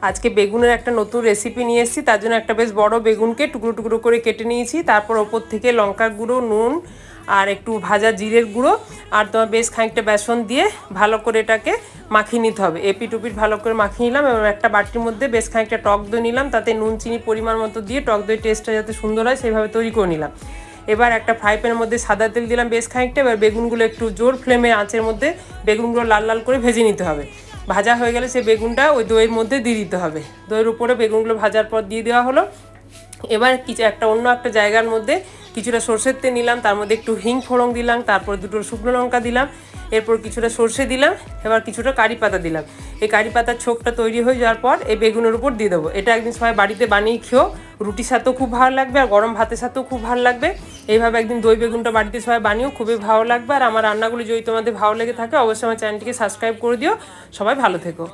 আজকে বেগুনের একটা নতুন রেসিপি নিয়ে এসেছি। তার জন্য একটা বেশ বড় বেগুনকে টুকরো টুকরো করে কেটে নিয়েছি। তারপর ওপর থেকে লঙ্কার গুঁড়ো, নুন আর একটু ভাজা জিরের গুঁড়ো আর তোমার বেশ খানিকটা বেসন দিয়ে ভালো করে এটাকে মাখিয়ে নিতে হবে। এপিট ওপিট ভালো করে মাখিয়ে নিলাম এবং একটা বাটির মধ্যে বেশ খানিকটা টক দই নিলাম, তাতে নুন চিনি পরিমাণ মতো দিয়ে টক দই টেস্টটা যাতে সুন্দর হয় সেইভাবে তৈরি করে নিলাম। এবার একটা ফ্রাই প্যানের মধ্যে সাদা তেল দিলাম বেশ খানিকটা। এবার বেগুনগুলো একটু জোর ফ্লেমে আঁচের মধ্যে বেগুনগুলো লাল লাল করে ভেজে নিতে হবে। ভাজা হয়ে গেলে সেই বেগুনটা ওই দইয়ের মধ্যে দিয়ে দিতে হবে। দইয়ের উপরে বেগুনগুলো ভাজার পর দিয়ে দেওয়া হলো। এবার অন্য একটা জায়গার মধ্যে কিছুটা সর্ষের তেল নিলাম, তার মধ্যে একটু হিং ফোড়ন দিলাম, তারপর দুটো শুকনো লঙ্কা দিলাম, এরপর কিছুটা সর্ষে দিলাম, এবার কিছুটা কারি পাতা দিলাম। এই কারি পাতার ছোকটা তৈরি হয়ে যাওয়ার পর এই বেগুনের উপর দিয়ে দেবো। এটা একদিন সবাই বাড়িতে বানিয়ে খেও, রুটির সাথেও খুব ভালো লাগবে আর গরম ভাতের সাথেও খুব ভালো লাগবে। এইভাবে একদিন দই বেগুনটা বাড়িতে সবাই বানিয়েও খুবই ভালো লাগবে। আর আমার রান্নাগুলি যদি তোমাদের ভালো লেগে থাকে অবশ্যই আমার চ্যানেলটিকে সাবস্ক্রাইব করে দিও। সবাই ভালো থেকো।